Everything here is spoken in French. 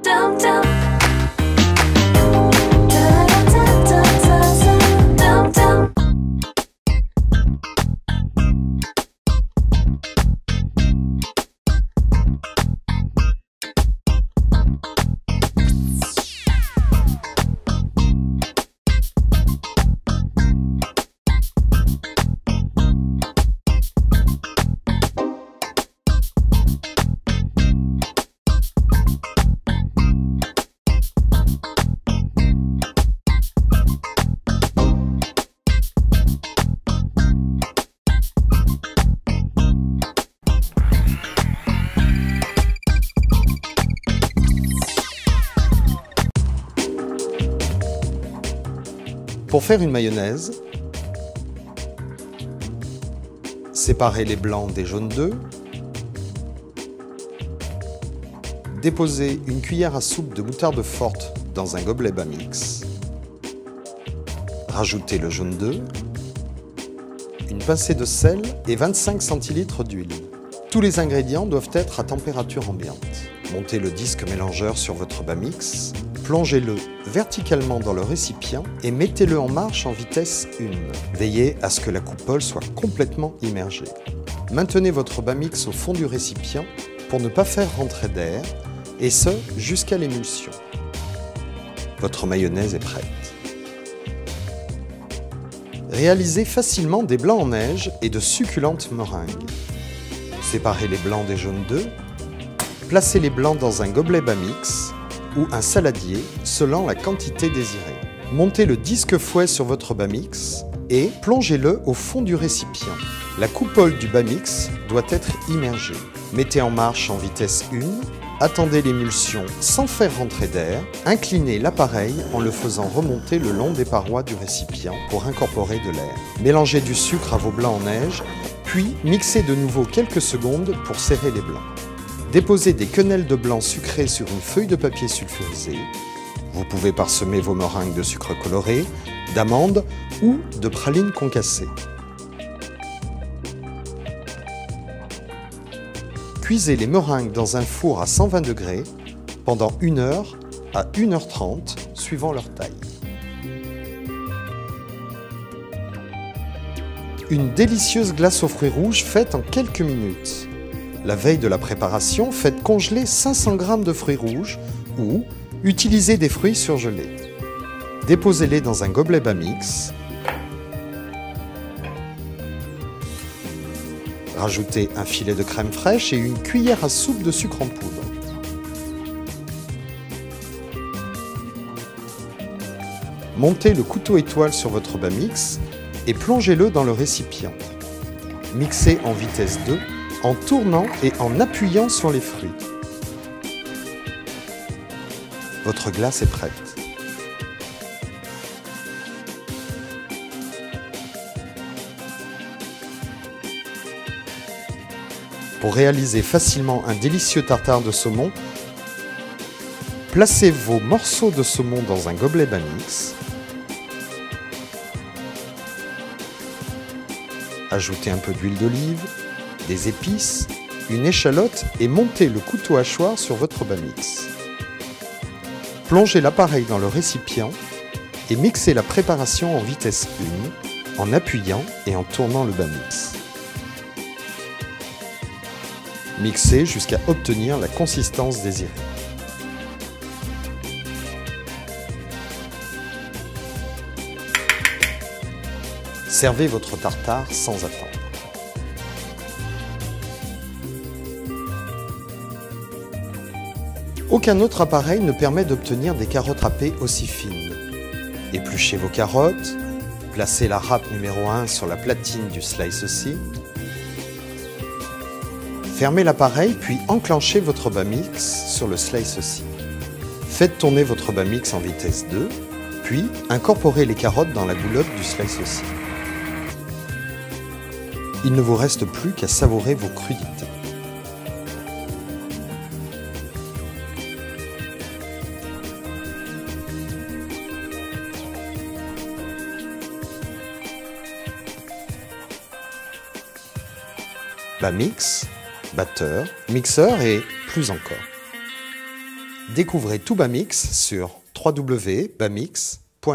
Dum dum. Da da da da da da. Dum dum. Pour faire une mayonnaise, séparez les blancs des jaunes d'œufs, déposez une cuillère à soupe de moutarde forte dans un gobelet bas mix, rajoutez le jaune d'œuf, une pincée de sel et 25 centilitres d'huile. Tous les ingrédients doivent être à température ambiante. Montez le disque mélangeur sur votre bas mix, plongez-le verticalement dans le récipient et mettez-le en marche en vitesse 1. Veillez à ce que la coupole soit complètement immergée. Maintenez votre bas mix au fond du récipient pour ne pas faire rentrer d'air, et ce jusqu'à l'émulsion. Votre mayonnaise est prête. Réalisez facilement des blancs en neige et de succulentes meringues. Séparez les blancs des jaunes d'œufs, placez les blancs dans un gobelet bas mix ou un saladier selon la quantité désirée. Montez le disque fouet sur votre bas mix et plongez-le au fond du récipient. La coupole du bas mix doit être immergée. Mettez en marche en vitesse 1, attendez l'émulsion sans faire rentrer d'air, inclinez l'appareil en le faisant remonter le long des parois du récipient pour incorporer de l'air. Mélangez du sucre à vos blancs en neige, puis mixez de nouveau quelques secondes pour serrer les blancs. Déposez des quenelles de blanc sucré sur une feuille de papier sulfurisé. Vous pouvez parsemer vos meringues de sucre coloré, d'amandes ou de pralines concassées. Cuisez les meringues dans un four à 120 degrés pendant 1 heure à 1h30 suivant leur taille. Une délicieuse glace aux fruits rouges faite en quelques minutes. La veille de la préparation, faites congeler 500 g de fruits rouges ou utilisez des fruits surgelés. Déposez-les dans un gobelet bas mix. Rajoutez un filet de crème fraîche et une cuillère à soupe de sucre en poudre. Montez le couteau étoile sur votre bas mix et plongez-le dans le récipient. Mixez en vitesse 2 en tournant et en appuyant sur les fruits. Votre glace est prête. Pour réaliser facilement un délicieux tartare de saumon, placez vos morceaux de saumon dans un gobelet bas mix. Ajoutez un peu d'huile d'olive, des épices, une échalote et montez le couteau hachoir sur votre bas mix. Plongez l'appareil dans le récipient et mixez la préparation en vitesse 1 en appuyant et en tournant le bas mix. Mixez jusqu'à obtenir la consistance désirée. Servez votre tartare sans attendre. Aucun autre appareil ne permet d'obtenir des carottes râpées aussi fines. Épluchez vos carottes, placez la râpe numéro 1 sur la platine du Slice-C, fermez l'appareil puis enclenchez votre bas mix sur le Slice-C. Faites tourner votre bas mix en vitesse 2, puis incorporez les carottes dans la goulotte du Slice-C. Il ne vous reste plus qu'à savourer vos crudités. Bas mix, batteur, mixeur et plus encore. Découvrez tout Bamix sur www.bamix.fr.